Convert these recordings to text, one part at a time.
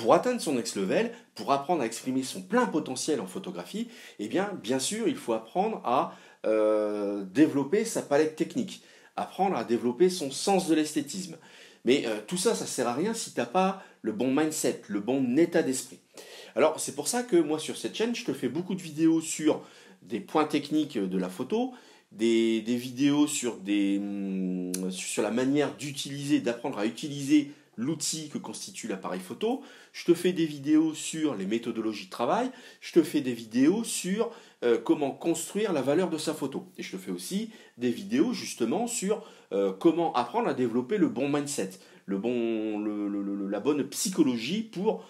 pour atteindre son next level, pour apprendre à exprimer son plein potentiel en photographie, eh bien sûr, il faut apprendre à développer sa palette technique, apprendre à développer son sens de l'esthétisme. Mais tout ça, ça sert à rien si tu n'as pas le bon mindset, le bon état d'esprit. Alors c'est pour ça que moi sur cette chaîne, je te fais beaucoup de vidéos sur des points techniques de la photo, des vidéos sur la manière d'utiliser, d'apprendre à utiliser l'outil que constitue l'appareil photo. Je te fais des vidéos sur les méthodologies de travail. Je te fais des vidéos sur comment construire la valeur de sa photo. Et je te fais aussi des vidéos justement sur comment apprendre à développer le bon mindset, la bonne psychologie pour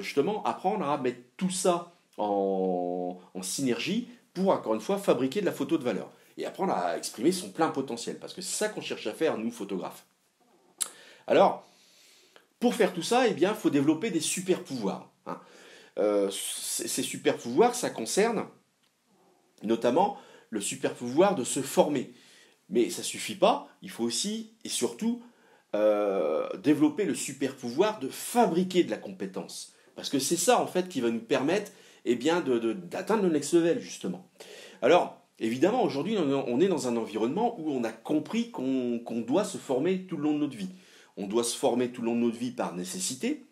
justement apprendre à mettre tout ça en synergie pour, encore une fois, fabriquer de la photo de valeur et apprendre à exprimer son plein potentiel, parce que c'est ça qu'on cherche à faire, nous, photographes. Alors, pour faire tout ça, eh bien, il faut développer des super pouvoirs. Hein. Ces super pouvoirs, ça concerne notamment le super pouvoir de se former. Mais ça ne suffit pas, il faut aussi et surtout développer le super pouvoir de fabriquer de la compétence. Parce que c'est ça, en fait, qui va nous permettre eh bien, d'atteindre le next level, justement. Alors, évidemment, aujourd'hui, on est dans un environnement où on a compris qu'on doit se former tout le long de notre vie. On doit se former tout le long de notre vie par nécessité,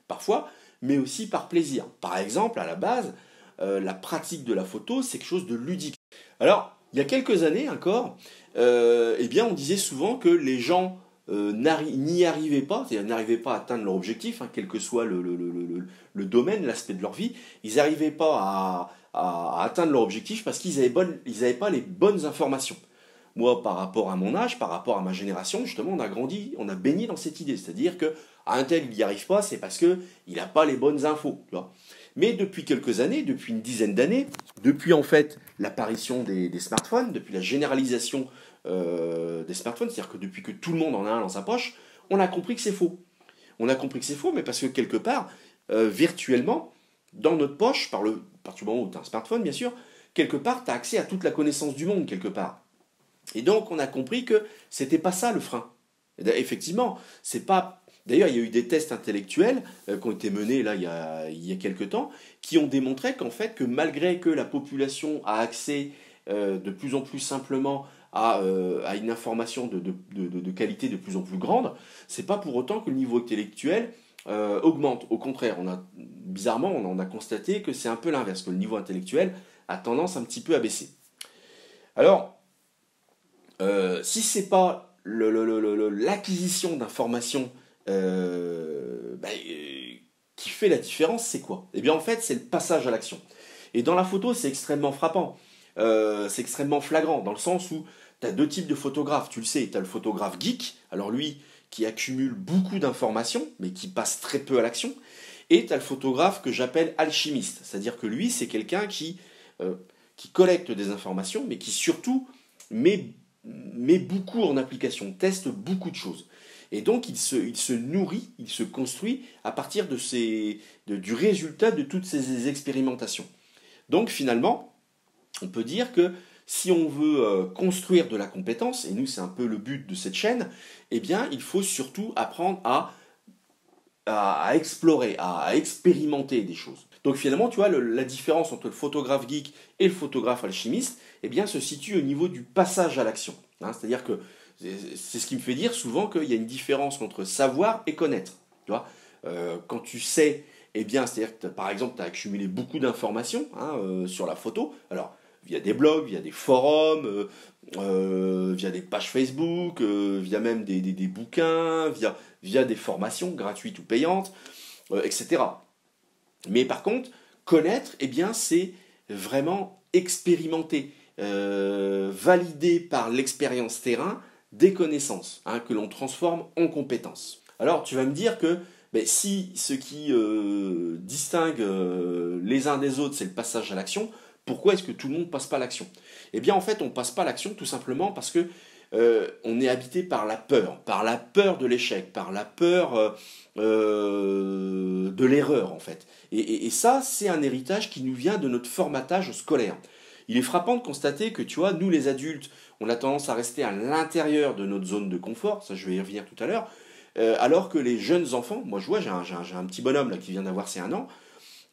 parfois, mais aussi par plaisir. Par exemple, à la base, la pratique de la photo, c'est quelque chose de ludique. Alors, il y a quelques années encore, eh bien, on disait souvent que les gens n'y arrivaient pas, c'est-à-dire n'arrivaient pas à atteindre leur objectif, hein, quel que soit le domaine, l'aspect de leur vie, ils n'arrivaient pas à atteindre leur objectif parce qu'ils n'avaient pas les bonnes informations. Moi, par rapport à mon âge, par rapport à ma génération, justement, on a grandi, on a baigné dans cette idée, c'est-à-dire qu'à un tel, il n'y arrive pas, c'est parce qu'il n'a pas les bonnes infos. Tu vois. Mais depuis quelques années, depuis une dizaine d'années, depuis en fait l'apparition des smartphones, depuis la généralisation des smartphones, c'est-à-dire que depuis que tout le monde en a un dans sa poche, on a compris que c'est faux. On a compris que c'est faux, mais parce que quelque part, virtuellement, dans notre poche, à partir du moment où tu as un smartphone, bien sûr, quelque part, tu as accès à toute la connaissance du monde, quelque part. Et donc, on a compris que c'était pas ça le frein. Et effectivement, c'est pas. D'ailleurs, il y a eu des tests intellectuels qui ont été menés là il y a quelques temps, qui ont démontré qu'en fait, que malgré que la population a accès de plus en plus simplement à une information de qualité de plus en plus grande, c'est pas pour autant que le niveau intellectuel augmente. Au contraire, bizarrement, on a constaté que c'est un peu l'inverse, que le niveau intellectuel a tendance un petit peu à baisser. Alors, si c'est pas l'acquisition d'informations qui fait la différence, c'est quoi? Eh bien, en fait, c'est le passage à l'action. Et dans la photo, c'est extrêmement frappant. C'est extrêmement flagrant, dans le sens où tu as deux types de photographes. Tu le sais, tu as le photographe geek, alors lui, qui accumule beaucoup d'informations, mais qui passe très peu à l'action. Et tu as le photographe que j'appelle alchimiste. C'est-à-dire que lui, c'est quelqu'un qui collecte des informations, mais qui surtout met beaucoup en application, teste beaucoup de choses. Et donc il se nourrit, il se construit à partir du résultat de toutes ces expérimentations. Donc finalement, on peut dire que si on veut construire de la compétence, et nous c'est un peu le but de cette chaîne, eh bien il faut surtout apprendre à explorer, à expérimenter des choses. Donc finalement, tu vois, la différence entre le photographe geek et le photographe alchimiste, eh bien, se situe au niveau du passage à l'action. Hein, c'est-à-dire que c'est ce qui me fait dire souvent qu'il y a une différence entre savoir et connaître. Tu vois, quand tu sais, eh bien, c'est-à-dire que par exemple, tu as accumulé beaucoup d'informations sur la photo. Alors, via des blogs, via des forums, via des pages Facebook, via même des bouquins, via des formations gratuites ou payantes, etc. Mais par contre, connaître, eh bien, c'est vraiment expérimenter, valider par l'expérience terrain des connaissances que l'on transforme en compétences. Alors, tu vas me dire que si ce qui distingue les uns des autres, c'est le passage à l'action, pourquoi est-ce que tout le monde ne passe pas à l'action? Eh bien, en fait, on ne passe pas à l'action tout simplement parce que on est habité par la peur de l'échec, par la peur de l'erreur, en fait. Et ça, c'est un héritage qui nous vient de notre formatage scolaire. Il est frappant de constater que, tu vois, nous les adultes, on a tendance à rester à l'intérieur de notre zone de confort, ça je vais y revenir tout à l'heure, Alors que les jeunes enfants, moi je vois, j'ai un petit bonhomme là qui vient d'avoir ses 1 an,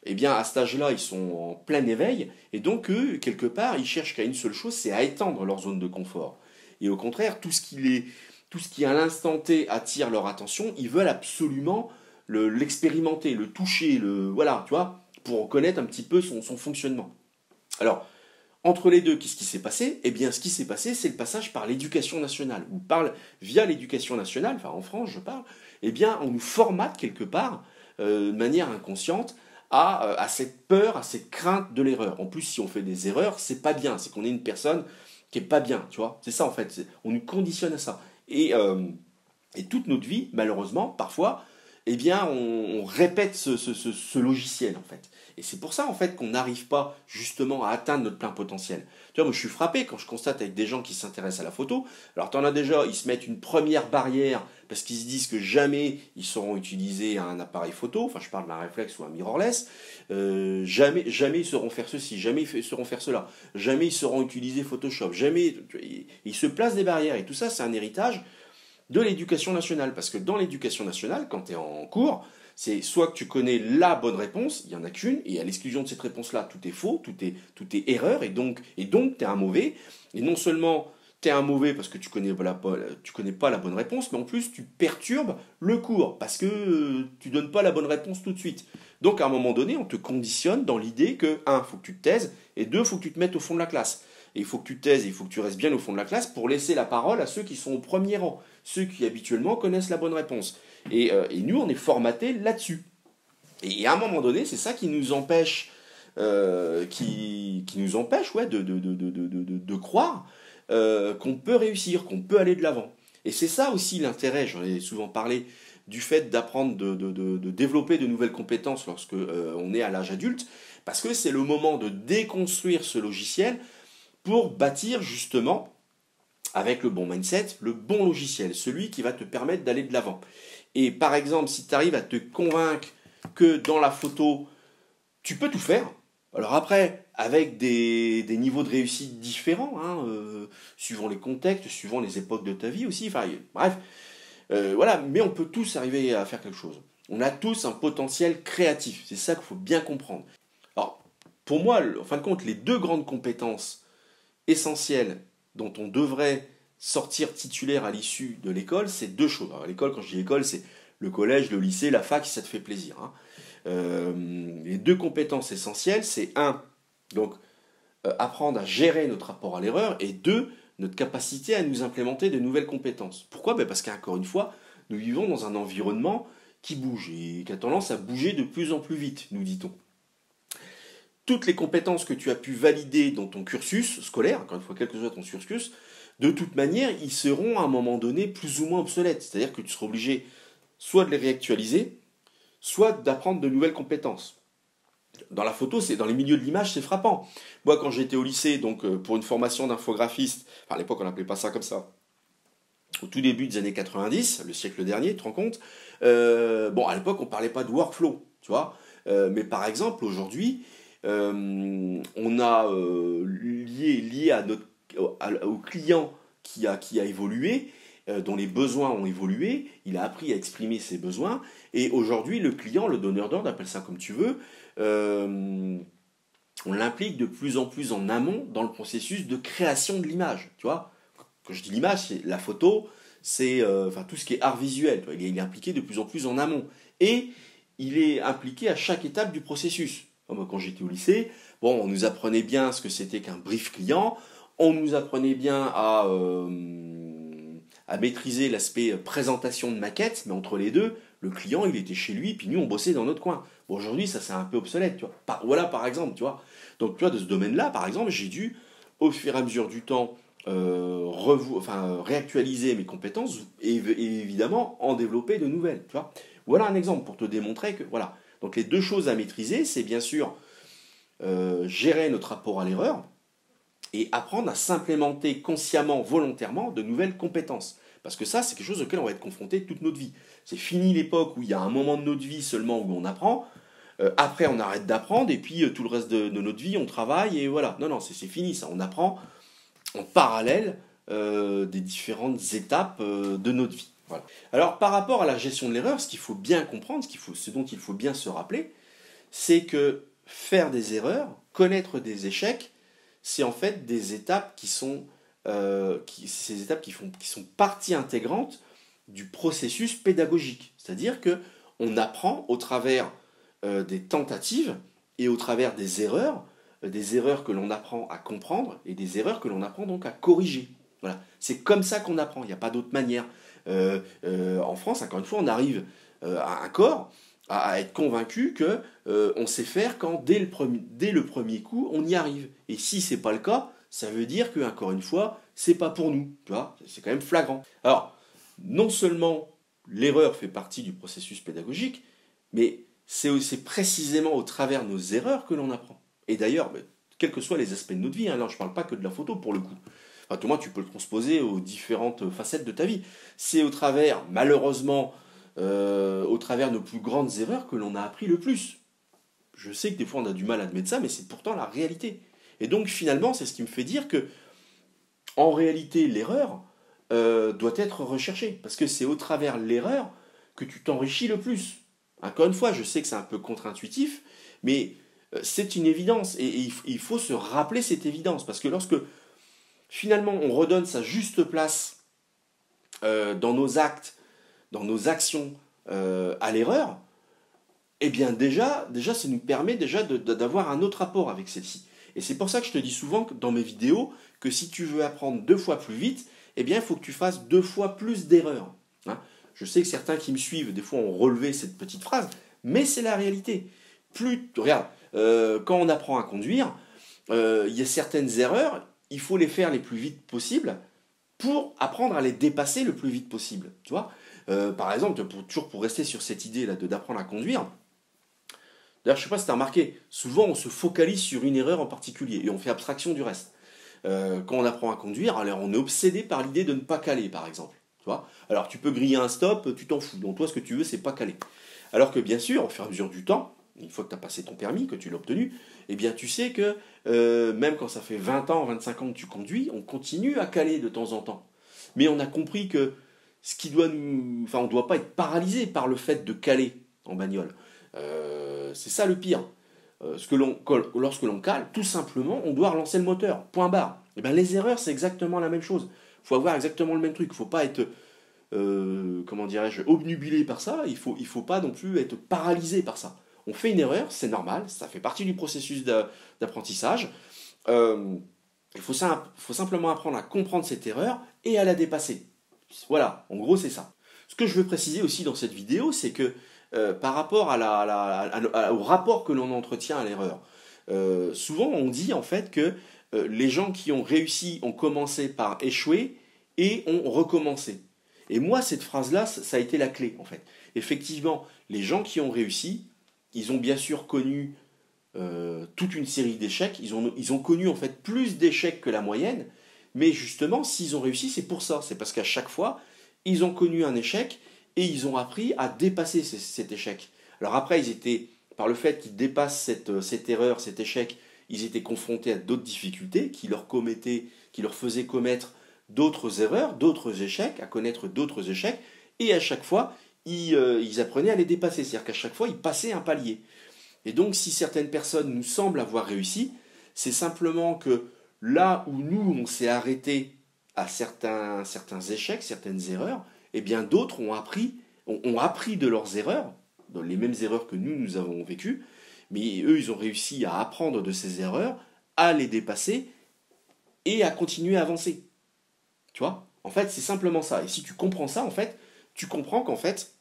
eh bien à cet âge-là, ils sont en plein éveil, et donc eux, quelque part, ils cherchent qu'à une seule chose, c'est à étendre leur zone de confort. Et au contraire, tout ce qui à l'instant T attire leur attention, ils veulent absolument l'expérimenter, le toucher, voilà, tu vois, pour connaître un petit peu son fonctionnement. Alors, entre les deux, qu'est-ce qui s'est passé? Eh bien, ce qui s'est passé, c'est le passage par l'éducation nationale, ou via l'éducation nationale, enfin en France, je parle, eh bien, on nous formate quelque part, de manière inconsciente, à cette peur, à cette crainte de l'erreur. En plus, si on fait des erreurs, c'est pas bien, c'est qu'on est une personne qui est pas bien, tu vois. C'est ça en fait, on nous conditionne à ça. Et toute notre vie, malheureusement, parfois, eh bien, on répète ce logiciel, en fait. Et c'est pour ça, en fait, qu'on n'arrive pas, justement, à atteindre notre plein potentiel. Tu vois, moi, je suis frappé quand je constate avec des gens qui s'intéressent à la photo. Alors, tu en as déjà, ils se mettent une première barrière parce qu'ils se disent que jamais ils sauront utiliser un appareil photo. Enfin, je parle d'un réflexe ou un mirrorless. Jamais ils sauront faire ceci, jamais ils sauront faire cela. Jamais ils sauront utiliser Photoshop. Jamais, ils se placent des barrières. Et tout ça, c'est un héritage de l'éducation nationale. Parce que dans l'éducation nationale, quand tu es en cours, c'est soit que tu connais la bonne réponse, il n'y en a qu'une, et à l'exclusion de cette réponse-là, tout est faux, tout est erreur, et donc tu es un mauvais. Et non seulement tu es un mauvais parce que tu connais pas la bonne réponse, mais en plus tu perturbes le cours, parce que tu donnes pas la bonne réponse tout de suite. Donc à un moment donné, on te conditionne dans l'idée que, un, faut que tu te taises, et deux, faut que tu te mettes au fond de la classe. Et il faut que tu te taises, il faut que tu restes bien au fond de la classe pour laisser la parole à ceux qui sont au premier rang, ceux qui habituellement connaissent la bonne réponse. Et nous, on est formatés là-dessus. Et à un moment donné, c'est ça qui nous empêche, qui nous empêche de croire qu'on peut réussir, qu'on peut aller de l'avant. Et c'est ça aussi l'intérêt, j'en ai souvent parlé, du fait d'apprendre, de développer de nouvelles compétences lorsque on est à l'âge adulte, parce que c'est le moment de déconstruire ce logiciel pour bâtir justement, avec le bon mindset, le bon logiciel, celui qui va te permettre d'aller de l'avant. Et par exemple, si tu arrives à te convaincre que dans la photo, tu peux tout faire, alors après, avec des niveaux de réussite différents, hein, suivant les contextes, suivant les époques de ta vie aussi, enfin bref, voilà, mais on peut tous arriver à faire quelque chose. On a tous un potentiel créatif, c'est ça qu'il faut bien comprendre. Alors, pour moi, en fin de compte, les deux grandes compétences essentielles dont on devrait sortir titulaire à l'issue de l'école, c'est deux choses. Alors, l'école, quand je dis école, c'est le collège, le lycée, la fac, si ça te fait plaisir. Hein. Les deux compétences essentielles, c'est un, donc apprendre à gérer notre rapport à l'erreur, et deux, notre capacité à nous implémenter de nouvelles compétences. Pourquoi? Parce qu'encore une fois, nous vivons dans un environnement qui bouge et qui a tendance à bouger de plus en plus vite, nous dit-on. Toutes les compétences que tu as pu valider dans ton cursus scolaire, encore une fois, quel que soit ton cursus, de toute manière, ils seront à un moment donné plus ou moins obsolètes. C'est-à-dire que tu seras obligé soit de les réactualiser, soit d'apprendre de nouvelles compétences. Dans la photo, dans les milieux de l'image, c'est frappant. Moi, quand j'étais au lycée, donc pour une formation d'infographiste, enfin, à l'époque, on n'appelait pas ça comme ça, au tout début des années 90, le siècle dernier, tu te rends compte, bon, à l'époque, on ne parlait pas de workflow, tu vois, mais par exemple, aujourd'hui, on a lié au client qui a évolué, dont les besoins ont évolué, il a appris à exprimer ses besoins, et aujourd'hui, le client, le donneur d'ordre, appelle ça comme tu veux, on l'implique de plus en plus en amont dans le processus de création de l'image. Tu vois, quand je dis l'image, c'est la photo, c'est enfin, tout ce qui est art visuel. Il est impliqué de plus en plus en amont. Et il est impliqué à chaque étape du processus. Moi, quand j'étais au lycée, bon, on nous apprenait bien ce que c'était qu'un brief client, on nous apprenait bien à maîtriser l'aspect présentation de maquette, mais entre les deux, le client, il était chez lui, puis nous, on bossait dans notre coin. Bon, aujourd'hui, ça, c'est un peu obsolète, tu vois. Voilà, par exemple, tu vois. Donc, tu vois, de ce domaine-là, par exemple, j'ai dû, au fur et à mesure du temps, réactualiser mes compétences et évidemment en développer de nouvelles, tu vois. Voilà un exemple pour te démontrer que, voilà. Donc, les deux choses à maîtriser, c'est bien sûr gérer notre rapport à l'erreur et apprendre à s'implémenter consciemment, volontairement, de nouvelles compétences. Parce que ça, c'est quelque chose auquel on va être confronté toute notre vie. C'est fini l'époque où il y a un moment de notre vie seulement où on apprend. Après, on arrête d'apprendre et puis tout le reste de notre vie, on travaille et voilà. Non, c'est fini ça. On apprend en parallèle des différentes étapes de notre vie. Voilà. Alors par rapport à la gestion de l'erreur, ce qu'il faut bien comprendre, ce dont il faut bien se rappeler, c'est que faire des erreurs, connaître des échecs, c'est en fait des étapes qui sont, ces étapes qui sont partie intégrante du processus pédagogique. C'est-à-dire que on apprend au travers des tentatives et au travers des erreurs que l'on apprend à comprendre et des erreurs que l'on apprend donc à corriger. Voilà. C'est comme ça qu'on apprend, il n'y a pas d'autre manière. En France, encore une fois, on arrive à un corps à être convaincu que on sait faire quand dès le premier coup on y arrive. Et si c'est pas le cas, ça veut dire que encore une fois, c'est pas pour nous. Tu vois, c'est quand même flagrant. Alors, non seulement l'erreur fait partie du processus pédagogique, mais c'est précisément au travers de nos erreurs que l'on apprend. Et d'ailleurs, quels que soient les aspects de notre vie, hein, là je ne parle pas que de la photo pour le coup. Enfin, tout le moins, tu peux le transposer aux différentes facettes de ta vie. C'est au travers, malheureusement, au travers de nos plus grandes erreurs que l'on a appris le plus. Je sais que des fois on a du mal à admettre ça, mais c'est pourtant la réalité. Et donc finalement, c'est ce qui me fait dire que, en réalité, l'erreur doit être recherchée. Parce que c'est au travers de l'erreur que tu t'enrichis le plus. Encore une fois, je sais que c'est un peu contre-intuitif, mais c'est une évidence. Et il faut se rappeler cette évidence. Parce que lorsque finalement on redonne sa juste place dans nos actes, dans nos actions à l'erreur, eh bien déjà ça nous permet déjà d'avoir un autre rapport avec celle-ci. Et c'est pour ça que je te dis souvent que dans mes vidéos que si tu veux apprendre 2 fois plus vite, eh bien il faut que tu fasses 2 fois plus d'erreurs. Hein. Je sais que certains qui me suivent, des fois, ont relevé cette petite phrase, mais c'est la réalité. Regarde, quand on apprend à conduire, il y a certaines erreurs, il faut les faire les plus vite possible pour apprendre à les dépasser le plus vite possible. Tu vois, par exemple, toujours pour rester sur cette idée là d'apprendre à conduire. D'ailleurs, je ne sais pas si tu as remarqué, souvent on se focalise sur une erreur en particulier et on fait abstraction du reste. Quand on apprend à conduire, alors on est obsédé par l'idée de ne pas caler, par exemple. Tu vois, alors tu peux griller un stop, tu t'en fous. Donc toi, ce que tu veux, c'est pas caler. Alors que bien sûr, au fur et à mesure du temps, une fois que tu as passé ton permis, que tu l'as obtenu, eh bien tu sais que même quand ça fait 20 ans, 25 ans que tu conduis, on continue à caler de temps en temps. Mais on a compris que ce qui doit nous... Enfin, on ne doit pas être paralysé par le fait de caler en bagnole. C'est ça le pire. Lorsque l'on cale, tout simplement, on doit relancer le moteur. Point barre. Et bien, les erreurs, c'est exactement la même chose. Il faut avoir exactement le même truc. Il ne faut pas être, comment dirais-je, obnubilé par ça. Il faut pas non plus être paralysé par ça. On fait une erreur, c'est normal. Ça fait partie du processus d'apprentissage. Il faut simplement apprendre à comprendre cette erreur et à la dépasser. Voilà, en gros, c'est ça. Ce que je veux préciser aussi dans cette vidéo, c'est que par rapport au rapport que l'on entretient à l'erreur, souvent on dit en fait que les gens qui ont réussi ont commencé par échouer et ont recommencé. Et moi, cette phrase-là, ça a été la clé en fait. Effectivement, les gens qui ont réussi, ils ont bien sûr connu toute une série d'échecs, ils ont connu en fait plus d'échecs que la moyenne, mais justement, s'ils ont réussi, c'est pour ça. C'est parce qu'à chaque fois, ils ont connu un échec et ils ont appris à dépasser cet échec. Alors après, par le fait qu'ils dépassent cette erreur, cet échec, ils étaient confrontés à d'autres difficultés qui leur faisaient commettre d'autres erreurs, d'autres échecs, à connaître d'autres échecs, et à chaque fois, ils apprenaient à les dépasser. C'est-à-dire qu'à chaque fois, ils passaient un palier. Et donc, si certaines personnes nous semblent avoir réussi, c'est simplement que là où nous, on s'est arrêté à certains échecs, certaines erreurs, eh bien d'autres ont appris de leurs erreurs, les mêmes erreurs que nous avons vécues, mais eux, ils ont réussi à apprendre de ces erreurs, à les dépasser et à continuer à avancer. Tu vois ? En fait, c'est simplement ça. Et si tu comprends ça, en fait, tu comprends qu'en fait,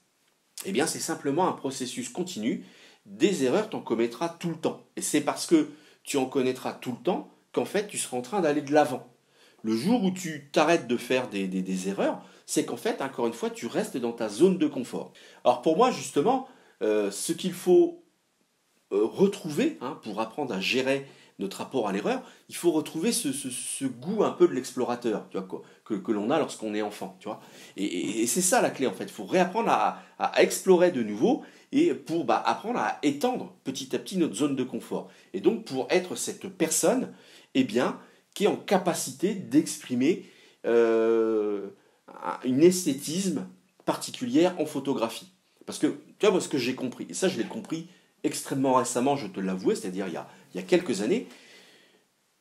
eh bien, c'est simplement un processus continu. Des erreurs, tu en commettras tout le temps. Et c'est parce que tu en connaîtras tout le temps qu'en fait, tu seras en train d'aller de l'avant. Le jour où tu t'arrêtes de faire des erreurs, c'est qu'en fait, encore une fois, tu restes dans ta zone de confort. Alors pour moi, justement, ce qu'il faut retrouver pour apprendre à gérer notre rapport à l'erreur, il faut retrouver ce goût un peu de l'explorateur, tu vois, que l'on a lorsqu'on est enfant. Tu vois. Et c'est ça la clé, en fait. Il faut réapprendre à explorer de nouveau et pour apprendre à étendre petit à petit notre zone de confort. Et donc, pour être cette personne, eh bien, qui est en capacité d'exprimer un esthétisme particulière en photographie. Parce que, tu vois, moi, ce que j'ai compris, et ça je l'ai compris extrêmement récemment, je te l'avoue, c'est-à-dire il y a quelques années,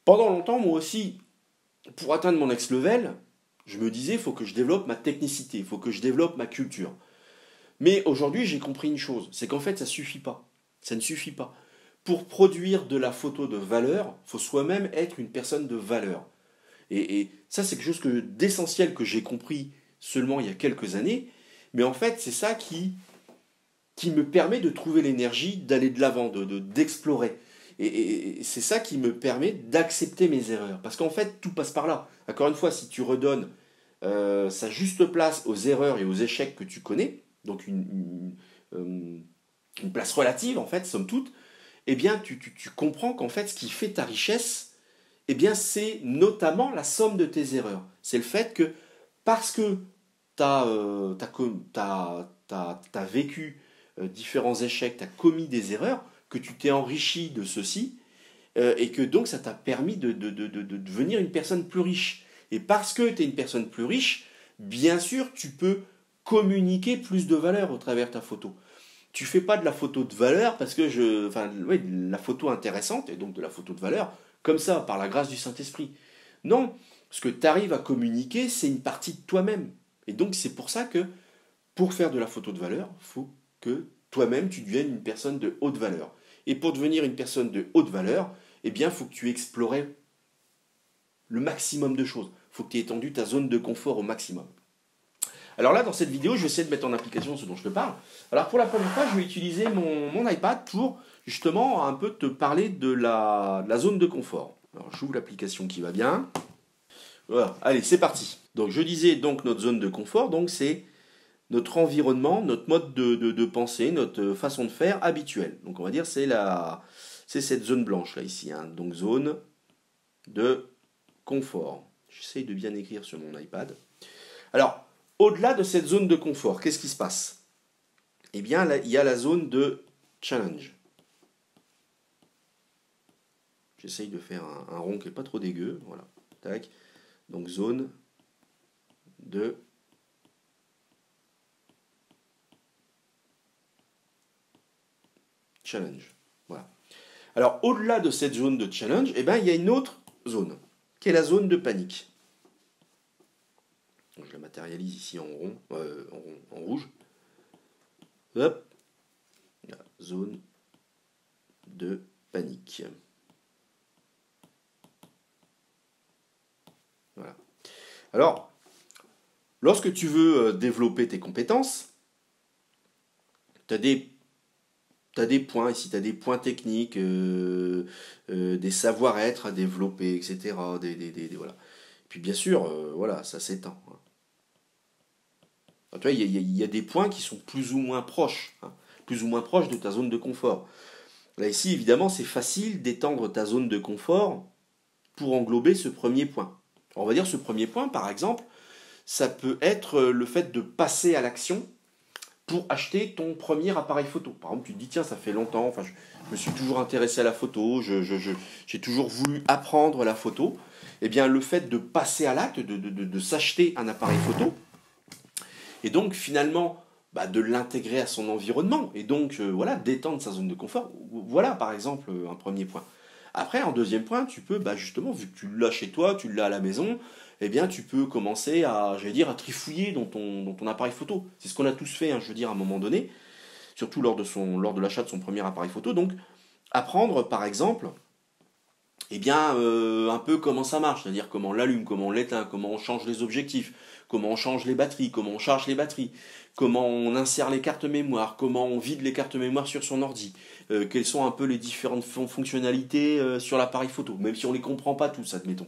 pendant longtemps, moi aussi, pour atteindre mon next level, je me disais, il faut que je développe ma technicité, il faut que je développe ma culture. Mais aujourd'hui, j'ai compris une chose, c'est qu'en fait, ça suffit pas. Ça ne suffit pas. Pour produire de la photo de valeur, il faut soi-même être une personne de valeur. Et ça, c'est quelque chose d'essentiel que j'ai compris seulement il y a quelques années. Mais en fait, c'est ça qui me permet de trouver l'énergie d'aller de l'avant, d'explorer. Et c'est ça qui me permet d'accepter mes erreurs. Parce qu'en fait, tout passe par là. Encore une fois, si tu redonnes sa juste place aux erreurs et aux échecs que tu connais, donc une place relative, en fait, somme toute, eh bien, tu comprends qu'en fait, ce qui fait ta richesse, eh bien, c'est notamment la somme de tes erreurs. C'est le fait que, parce que tu as, vécu différents échecs, tu as commis des erreurs, que tu t'es enrichi de ceci, et que donc ça t'a permis de devenir une personne plus riche. Et parce que tu es une personne plus riche, bien sûr, tu peux communiquer plus de valeur au travers de ta photo. Tu fais pas de la photo de valeur parce que enfin, ouais, de la photo intéressante et donc de la photo de valeur comme ça, par la grâce du Saint-Esprit. Non, ce que tu arrives à communiquer, c'est une partie de toi-même. Et donc c'est pour ça que pour faire de la photo de valeur, il faut que toi-même tu deviennes une personne de haute valeur. Et pour devenir une personne de haute valeur, eh bien, il faut que tu explores le maximum de choses. Il faut que tu aies étendu ta zone de confort au maximum. Alors là, dans cette vidéo, je vais essayer de mettre en application ce dont je te parle. Alors pour la première fois, je vais utiliser mon iPad pour justement un peu te parler de la zone de confort. Alors j'ouvre l'application qui va bien. Voilà, allez, c'est parti. Donc je disais donc notre zone de confort, donc c'est notre environnement, notre mode de pensée, notre façon de faire habituelle. Donc on va dire c'est cette zone blanche là ici, hein. Donc zone de confort. J'essaye de bien écrire sur mon iPad. Alors, au-delà de cette zone de confort, qu'est-ce qui se passe? Eh bien, là, il y a la zone de challenge. J'essaye de faire un rond qui n'est pas trop dégueu. Voilà. Tac. Donc, zone de challenge. Voilà. Alors, au-delà de cette zone de challenge, eh bien, il y a une autre zone, qui est la zone de panique. Donc, je la matérialise ici en rond, en rouge. Hop. La zone de panique. Voilà. Alors, lorsque tu veux développer tes compétences, tu as des points ici, tu as des points techniques, des savoir-être à développer, etc. Voilà. Et puis bien sûr, voilà, ça s'étend. Hein. Alors, tu vois, il y a des points qui sont plus ou moins proches, hein, plus ou moins proches de ta zone de confort. Là ici, évidemment, c'est facile d'étendre ta zone de confort pour englober ce premier point. Alors, on va dire ce premier point, par exemple, ça peut être le fait de passer à l'action pour acheter ton premier appareil photo. Par exemple, tu te dis, tiens, ça fait longtemps, enfin, je me suis toujours intéressé à la photo, j'ai toujours voulu apprendre la photo. Eh bien, le fait de passer à l'acte, de s'acheter un appareil photo, et donc finalement bah, de l'intégrer à son environnement, et donc voilà, d'étendre sa zone de confort. Voilà, par exemple, un premier point. Après, en deuxième point, tu peux, bah, justement, vu que tu l'as chez toi, tu l'as à la maison, eh bien, tu peux commencer à, j'allais dire, à trifouiller dans ton appareil photo. C'est ce qu'on a tous fait, hein, je veux dire, à un moment donné, surtout lors de l'achat de son premier appareil photo. Donc, apprendre, par exemple, eh bien, un peu comment ça marche, c'est-à-dire comment on l'allume, comment on l'éteint, comment on change les objectifs, comment on change les batteries, comment on charge les batteries, comment on insère les cartes mémoire, comment on vide les cartes mémoire sur son ordi, quelles sont un peu les différentes fonctionnalités sur l'appareil photo, même si on ne les comprend pas tous, admettons.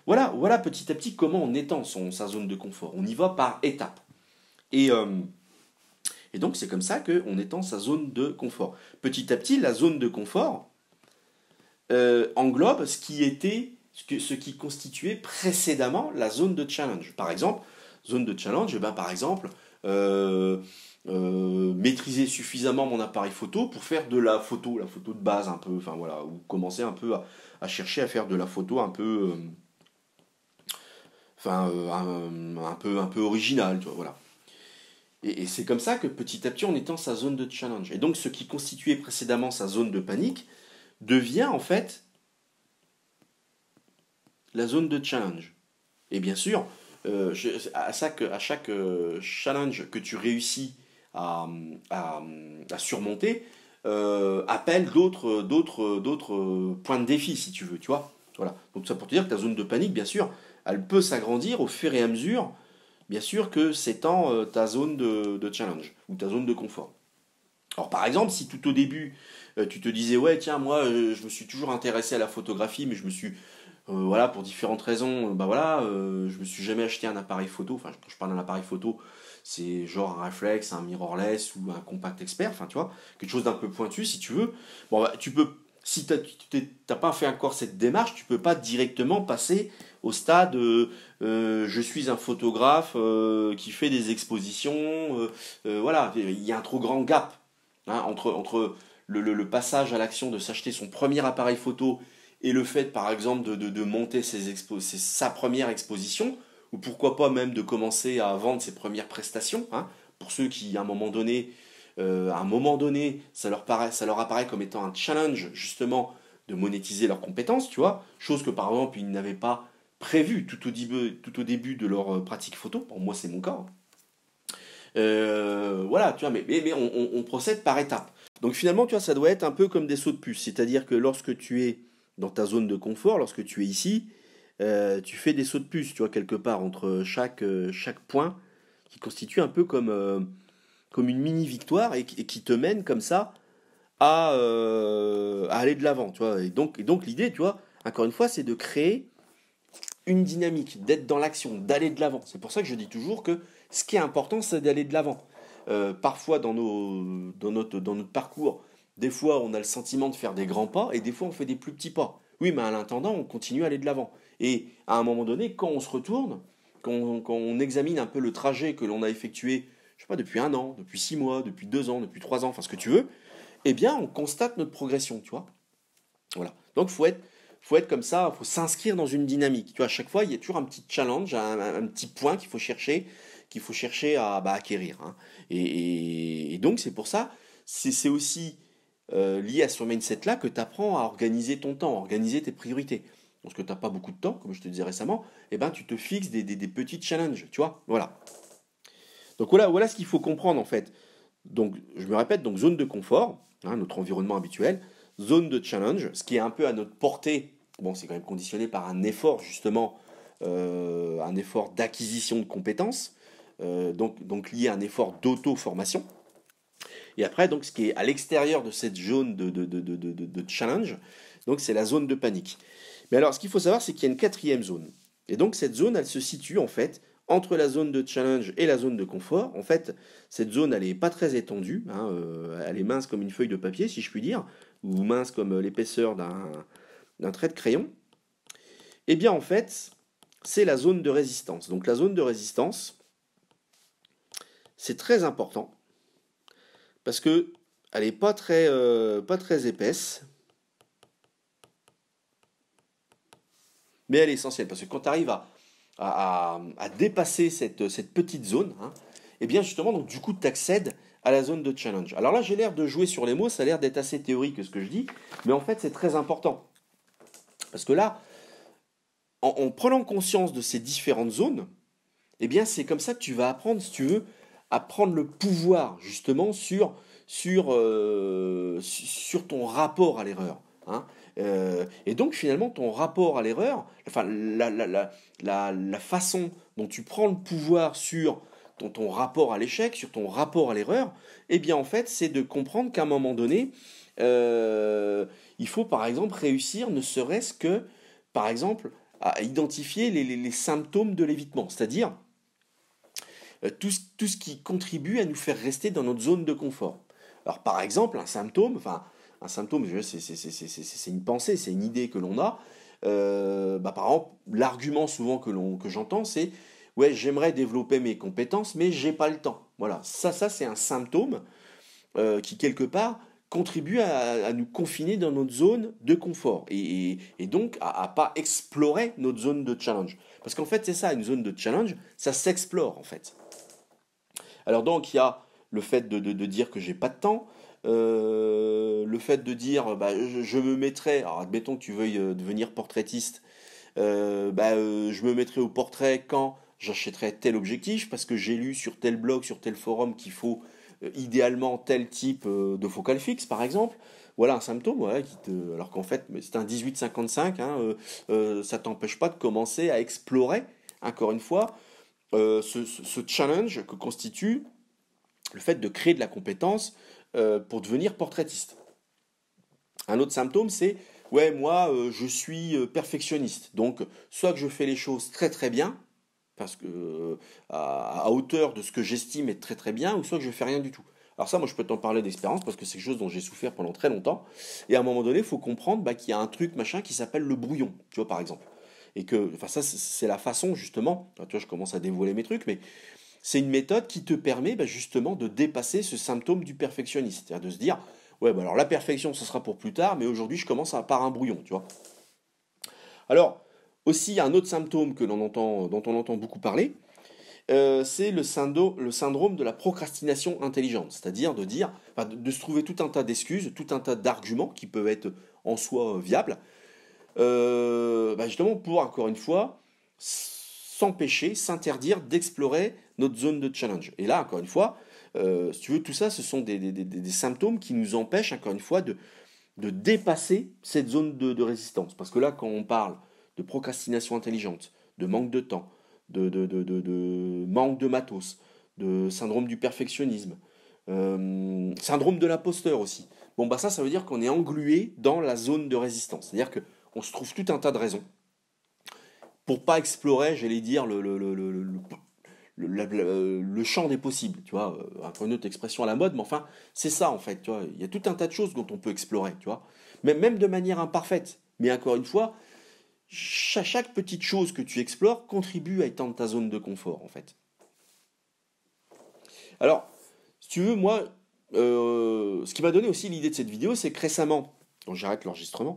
Voilà petit à petit comment on étend sa zone de confort. On y va par étapes. Et, euh, et donc c'est comme ça qu'on étend sa zone de confort. Petit à petit, la zone de confort englobe ce qui constituait précédemment la zone de challenge. Par exemple, zone de challenge, par exemple, maîtriser suffisamment mon appareil photo pour faire de la photo de base un peu, enfin voilà, ou commencer un peu à chercher à faire de la photo un peu, un peu originale, tu vois, voilà. Et c'est comme ça que petit à petit, on étend sa zone de challenge. Et donc, ce qui constituait précédemment sa zone de panique devient en fait la zone de challenge. Et bien sûr, à chaque challenge que tu réussis à, à, à surmonter, appelle d'autres points de défi, si tu veux, tu vois. Voilà. Donc, ça pour te dire que ta zone de panique, bien sûr, elle peut s'agrandir au fur et à mesure, bien sûr, que s'étend ta zone de challenge ou ta zone de confort. Alors, par exemple, si tout au début, tu te disais, ouais, tiens, moi, je me suis toujours intéressé à la photographie, mais je me suis voilà, pour différentes raisons, bah voilà, je me suis jamais acheté un appareil photo. Enfin, quand je parle d'un appareil photo, c'est genre un réflexe, un mirrorless ou un compact expert. Enfin, tu vois, quelque chose d'un peu pointu si tu veux. Bon, bah, tu peux, si t'as pas fait encore cette démarche, tu peux pas directement passer au stade je suis un photographe qui fait des expositions. Voilà, il y a un trop grand gap entre le passage à l'action de s'acheter son premier appareil photo et le fait, par exemple, de monter sa première exposition, ou pourquoi pas même de commencer à vendre ses premières prestations, hein, pour ceux qui, à un moment donné, ça leur apparaît comme étant un challenge, justement, de monétiser leurs compétences, tu vois, chose que, par exemple, ils n'avaient pas prévu tout au début de leur pratique photo. Pour moi, c'est mon cas. Hein. Voilà, tu vois, mais on procède par étapes. Donc finalement, tu vois, ça doit être un peu comme des sauts de puce. C'est-à-dire que lorsque tu es dans ta zone de confort, lorsque tu es ici, tu fais des sauts de puce, tu vois, quelque part, entre chaque point, qui constitue un peu comme une mini-victoire et qui te mène comme ça à aller de l'avant, tu vois. Et donc l'idée, tu vois, encore une fois, c'est de créer une dynamique, d'être dans l'action, d'aller de l'avant. C'est pour ça que je dis toujours que ce qui est important, c'est d'aller de l'avant. Parfois, dans notre parcours, des fois, on a le sentiment de faire des grands pas et des fois, on fait des plus petits pas. Oui, mais en attendant, on continue à aller de l'avant. Et à un moment donné, quand on se retourne, quand on examine un peu le trajet que l'on a effectué, je sais pas, depuis un an, depuis 6 mois, depuis 2 ans, depuis 3 ans, enfin ce que tu veux, eh bien, on constate notre progression, tu vois. Voilà. Donc, faut être comme ça, il faut s'inscrire dans une dynamique. Tu vois, à chaque fois, il y a toujours un petit challenge, un petit point qu'il faut chercher à acquérir. Hein. Et donc, c'est pour ça, c'est aussi lié à ce mindset-là que tu apprends à organiser ton temps, à organiser tes priorités. Parce que tu n'as pas beaucoup de temps, comme je te disais récemment, eh ben, tu te fixes des petits challenges, tu vois. Voilà. Donc voilà ce qu'il faut comprendre en fait. Donc, je me répète, donc zone de confort, hein, notre environnement habituel, zone de challenge, ce qui est un peu à notre portée. Bon, c'est quand même conditionné par un effort justement, un effort d'acquisition de compétences, donc lié à un effort d'auto-formation. Et après, donc, ce qui est à l'extérieur de cette zone de challenge, donc c'est la zone de panique. Mais alors, ce qu'il faut savoir, c'est qu'il y a une quatrième zone. Et donc, cette zone, elle se situe en fait entre la zone de challenge et la zone de confort. En fait, cette zone, elle n'est pas très étendue. Hein, elle est mince comme une feuille de papier, si je puis dire, ou mince comme l'épaisseur d'un trait de crayon. Eh bien, en fait, c'est la zone de résistance. Donc, la zone de résistance, c'est très important parce que elle n'est pas très épaisse, mais elle est essentielle parce que quand tu arrives à dépasser cette petite zone, hein, et bien justement, donc du coup, tu accèdes à la zone de challenge. Alors là, j'ai l'air de jouer sur les mots, ça a l'air d'être assez théorique ce que je dis, mais en fait, c'est très important. Parce que là, en prenant conscience de ces différentes zones, eh bien, c'est comme ça que tu vas apprendre, si tu veux, à prendre le pouvoir justement sur ton rapport à l'erreur. Hein. Et donc finalement, ton rapport à l'erreur, enfin la façon dont tu prends le pouvoir sur ton rapport à l'échec, sur ton rapport à l'erreur, eh bien en fait, c'est de comprendre qu'à un moment donné, il faut par exemple réussir, ne serait-ce que, par exemple, à identifier les symptômes de l'évitement, c'est-à-dire tout ce qui contribue à nous faire rester dans notre zone de confort. Alors par exemple, un symptôme, c'est une pensée, c'est une idée que l'on a. Par exemple, l'argument souvent que j'entends, c'est ouais, j'aimerais développer mes compétences, mais j'ai pas le temps. Voilà, ça c'est un symptôme qui quelque part contribue à nous confiner dans notre zone de confort et donc à pas explorer notre zone de challenge. Parce qu'en fait, c'est ça, une zone de challenge, ça s'explore en fait. Alors donc il y a le fait de dire que j'ai pas de temps, le fait de dire bah, je me mettrai, alors admettons que tu veuilles devenir portraitiste, je me mettrai au portrait quand j'achèterai tel objectif, parce que j'ai lu sur tel blog, sur tel forum qu'il faut idéalement tel type de focale fixe, par exemple. Voilà un symptôme, voilà, alors qu'en fait, c'est un 18-55, hein, ça t'empêche pas de commencer à explorer, encore une fois, ce challenge que constitue le fait de créer de la compétence pour devenir portraitiste. Un autre symptôme, c'est ouais, moi, je suis perfectionniste. Donc, soit que je fais les choses très très bien, parce que à hauteur de ce que j'estime être très très bien, ou soit que je fais rien du tout. Alors ça, moi, je peux t'en parler d'expérience parce que c'est quelque chose dont j'ai souffert pendant très longtemps. Et à un moment donné, il faut comprendre qu'il y a un truc machin qui s'appelle le brouillon, tu vois, par exemple. Et que, enfin, ça, c'est la façon justement. Tu vois, je commence à dévoiler mes trucs, mais c'est une méthode qui te permet justement de dépasser ce symptôme du perfectionniste. C'est-à-dire de se dire, ouais, alors la perfection, ce sera pour plus tard, mais aujourd'hui, je commence par un brouillon, tu vois. Alors, aussi, il y a un autre symptôme dont on entend beaucoup parler, c'est le syndrome de la procrastination intelligente. C'est-à-dire de dire, enfin, de se trouver tout un tas d'excuses, tout un tas d'arguments qui peuvent être en soi viables, justement pour, encore une fois, s'empêcher, s'interdire d'explorer notre zone de challenge. Et là, encore une fois, si tu veux, tout ça, ce sont des symptômes qui nous empêchent, encore une fois, de dépasser cette zone de résistance. Parce que là, quand on parle de procrastination intelligente, de manque de temps, de manque de matos, de syndrome du perfectionnisme, syndrome de l'imposteur aussi. Bon, ça veut dire qu'on est englué dans la zone de résistance. C'est-à-dire qu'on se trouve tout un tas de raisons pour pas explorer, j'allais dire, le champ des possibles, tu vois, encore une autre expression à la mode, mais enfin, c'est ça en fait, tu vois, il y a tout un tas de choses dont on peut explorer, tu vois, même de manière imparfaite, mais encore une fois, chaque petite chose que tu explores contribue à étendre ta zone de confort, en fait. Alors, si tu veux, moi, ce qui m'a donné aussi l'idée de cette vidéo, c'est que récemment, quand j'arrête l'enregistrement,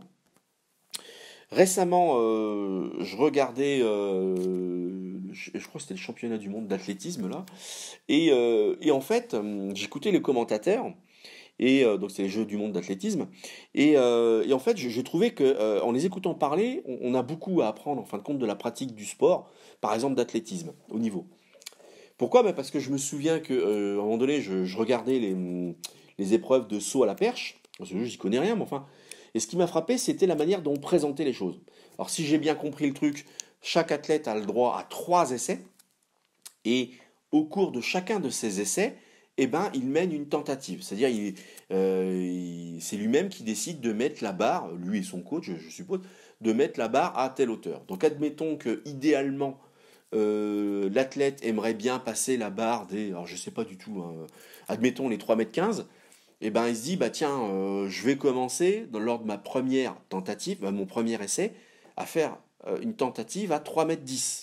récemment, je regardais, je crois que c'était le championnat du monde d'athlétisme là, et en fait, j'écoutais les commentateurs, et donc c'est les Jeux du monde d'athlétisme, et en fait, j'ai trouvé que en les écoutant parler, on a beaucoup à apprendre en fin de compte de la pratique du sport, par exemple d'athlétisme, au niveau. Pourquoi? Parce que je me souviens que à un moment donné, je regardais les épreuves de saut à la perche. Parce que j'y connais rien, mais enfin. Et ce qui m'a frappé, c'était la manière dont on présentait les choses. Alors, si j'ai bien compris le truc, chaque athlète a le droit à 3 essais. Et au cours de chacun de ces essais, il mène une tentative. C'est-à-dire, c'est lui-même qui décide de mettre la barre, lui et son coach, je suppose, de mettre la barre à telle hauteur. Donc, admettons que, idéalement, l'athlète aimerait bien passer la barre alors je sais pas du tout, hein, admettons les 3,15 m, et il se dit, tiens, je vais commencer, lors de ma première tentative, mon premier essai, à faire une tentative à 3,10 m,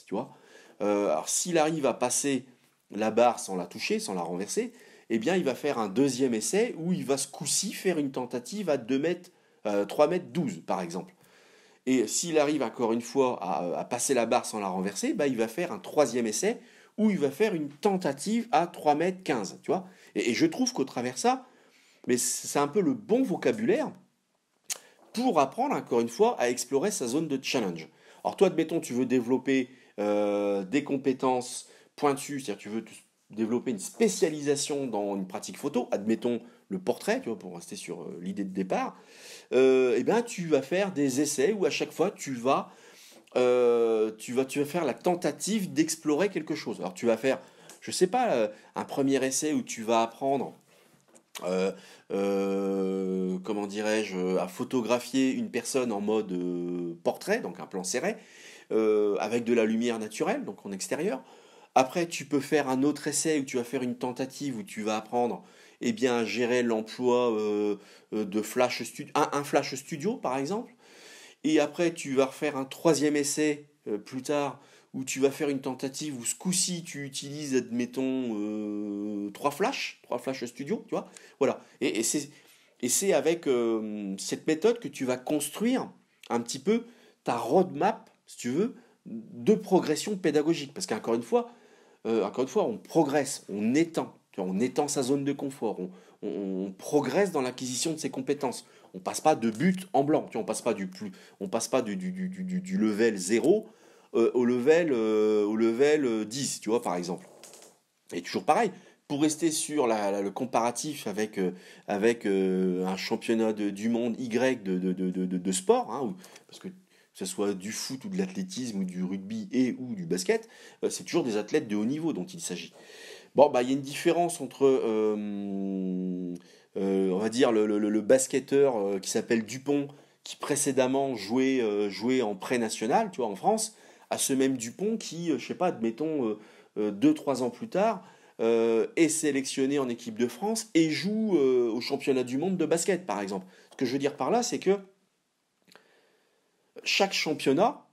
tu vois. Alors s'il arrive à passer la barre sans la toucher, sans la renverser, il va faire un deuxième essai où il va ce coup-ci faire une tentative à 3,12 m par exemple. Et s'il arrive encore une fois à passer la barre sans la renverser, il va faire un troisième essai où il va faire une tentative à 3,15 m, tu vois. Et je trouve qu'au travers de ça, mais c'est un peu le bon vocabulaire pour apprendre, encore une fois, à explorer sa zone de challenge. Alors toi, admettons, tu veux développer des compétences pointues, c'est-à-dire tu veux développer une spécialisation dans une pratique photo, admettons le portrait, tu vois, pour rester sur l'idée de départ, tu vas faire des essais où à chaque fois tu vas faire la tentative d'explorer quelque chose. Alors tu vas faire, je sais pas, un premier essai où tu vas apprendre euh, comment dirais-je, à photographier une personne en mode portrait, donc un plan serré, avec de la lumière naturelle, donc en extérieur. Après, tu peux faire un autre essai où tu vas faire une tentative où tu vas apprendre à gérer l'emploi de flash studio, un flash studio par exemple. Et après, tu vas refaire un troisième essai plus tard où tu vas faire une tentative où ce coup-ci tu utilises, admettons, 3 flashs studio, tu vois. Voilà. Et c'est avec cette méthode que tu vas construire un petit peu ta roadmap, si tu veux, de progression pédagogique. Parce qu'encore une fois, encore une fois, on progresse, on étend. Tu vois, on étend sa zone de confort, on progresse dans l'acquisition de ses compétences. On passe pas de but en blanc. Tu vois, on passe pas du level 0 au level 10, tu vois, par exemple. Et toujours pareil, pour rester sur le comparatif avec un championnat du monde Y de sport, hein, parce que ce soit du foot ou de l'athlétisme ou du rugby et ou du basket, c'est toujours des athlètes de haut niveau dont il s'agit. Bon, bah, il y a une différence entre, on va dire, le basketteur qui s'appelle Dupont, qui précédemment jouait en pré-national, tu vois, en France, à ce même Dupont qui, je sais pas, admettons, 2, 3 ans plus tard, est sélectionné en équipe de France et joue au championnat du monde de basket, par exemple. Ce que je veux dire par là, c'est que chaque championnat,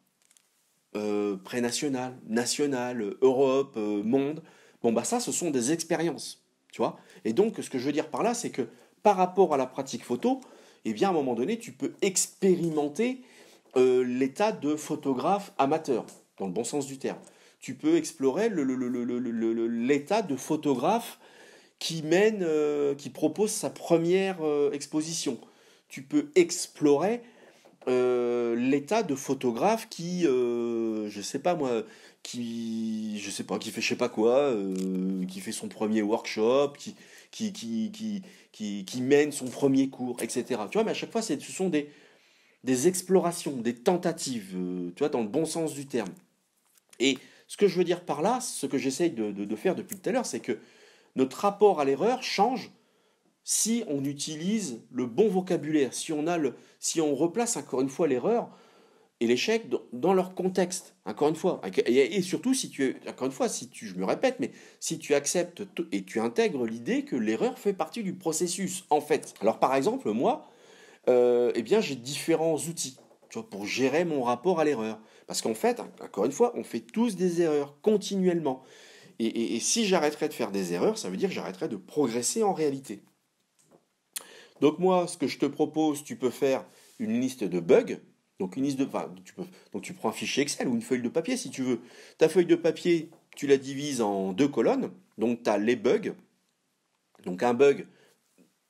pré-national, national, Europe, monde, bon bah ça ce sont des expériences, tu vois. Et donc ce que je veux dire par là, c'est que par rapport à la pratique photo, eh bien à un moment donné, tu peux expérimenter l'état de photographe amateur, dans le bon sens du terme. Tu peux explorer l'état de photographe qui propose sa première exposition. Tu peux explorer l'état de photographe je sais pas moi, je sais pas, qui fait je sais pas quoi, qui fait son premier workshop, qui mène son premier cours, etc. Tu vois, mais à chaque fois, ce sont des explorations, des tentatives, tu vois, dans le bon sens du terme. Et ce que je veux dire par là, ce que j'essaye de faire depuis tout à l'heure, c'est que notre rapport à l'erreur change si on utilise le bon vocabulaire, si on replace encore une fois l'erreur et l'échec dans leur contexte, encore une fois, et surtout si encore une fois, je me répète, mais si tu acceptes et tu intègres l'idée que l'erreur fait partie du processus, en fait. Alors par exemple, moi, eh bien j'ai différents outils, tu vois, pour gérer mon rapport à l'erreur. Parce qu'en fait, encore une fois, on fait tous des erreurs continuellement. Et si j'arrêterais de faire des erreurs, ça veut dire que j'arrêterais de progresser en réalité. Donc moi, ce que je te propose, tu peux faire une liste de bugs. Donc une liste de, enfin, donc tu prends un fichier Excel ou une feuille de papier si tu veux. Ta feuille de papier, tu la divises en 2 colonnes. Donc tu as les bugs. Donc un bug,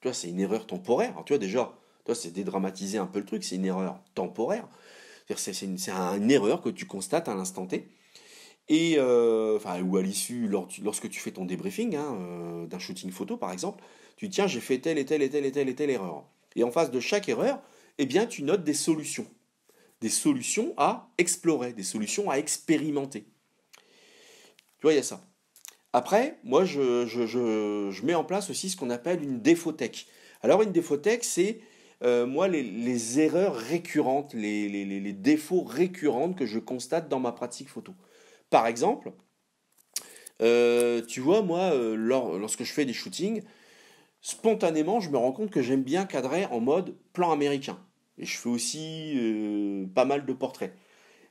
tu vois, c'est une erreur temporaire. Alors, tu vois déjà, toi, c'est dédramatiser un peu le truc, c'est une erreur temporaire. C'est une erreur que tu constates à l'instant T. Et enfin, ou à l'issue, lorsque tu fais ton débriefing hein, d'un shooting photo par exemple, tu dis tiens, j'ai fait telle et telle et telle et telle et telle erreur. Et en face de chaque erreur, eh bien, tu notes des solutions à explorer, des solutions à expérimenter. Tu vois, il y a ça. Après, moi, je mets en place aussi ce qu'on appelle une défautech. Alors, une défautech, c'est moi les erreurs récurrentes, les défauts récurrents que je constate dans ma pratique photo. Par exemple, tu vois, moi, lorsque je fais des shootings, spontanément, je me rends compte que j'aime bien cadrer en mode plan américain. Et je fais aussi pas mal de portraits.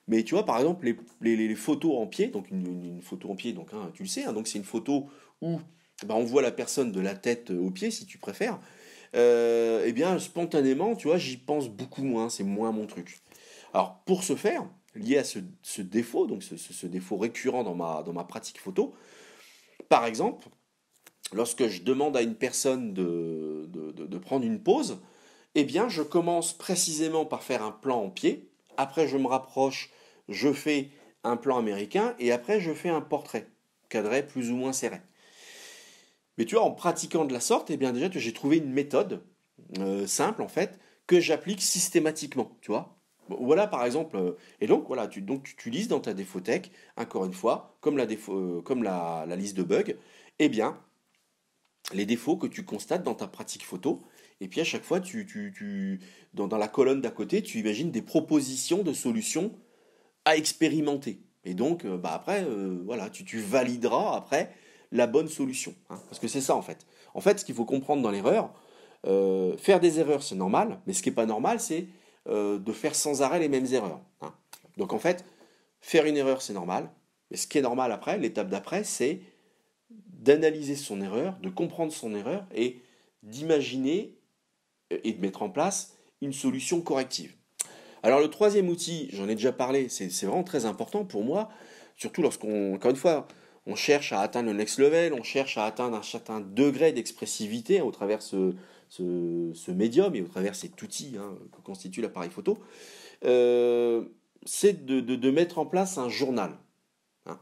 Mais tu vois, par exemple, les photos en pied, donc une photo en pied, donc hein, tu le sais, hein, donc c'est une photo où bah, on voit la personne de la tête aux pieds, si tu préfères. Eh bien, spontanément, tu vois, j'y pense beaucoup moins, c'est moins mon truc. Alors, pour ce faire, lié à ce défaut, donc ce défaut récurrent dans ma pratique photo, par exemple, lorsque je demande à une personne de prendre une pause, eh bien, je commence précisément par faire un plan en pied. Après, je me rapproche, je fais un plan américain et après, je fais un portrait, cadré plus ou moins serré. Mais tu vois, en pratiquant de la sorte, eh bien déjà, j'ai trouvé une méthode simple en fait que j'applique systématiquement. Tu vois. Voilà par exemple, et donc voilà, tu utilises dans ta défautech, encore une fois, comme la liste de bugs, eh bien, les défauts que tu constates dans ta pratique photo. Et puis à chaque fois, dans la colonne d'à côté, tu imagines des propositions de solutions à expérimenter. Et donc, bah après, voilà, tu valideras après la bonne solution. Hein, parce que c'est ça en fait. En fait, ce qu'il faut comprendre dans l'erreur, faire des erreurs, c'est normal, mais ce qui n'est pas normal, c'est de faire sans arrêt les mêmes erreurs. Hein. Donc en fait, faire une erreur, c'est normal, mais ce qui est normal après, l'étape d'après, c'est d'analyser son erreur, de comprendre son erreur et d'imaginer et de mettre en place une solution corrective. Alors le troisième outil, j'en ai déjà parlé, c'est vraiment très important pour moi, surtout lorsqu'on, encore une fois, on cherche à atteindre le next level, on cherche à atteindre un certain degré d'expressivité au travers ce médium et au travers cet outil que constitue l'appareil photo, c'est de mettre en place un journal. Hein.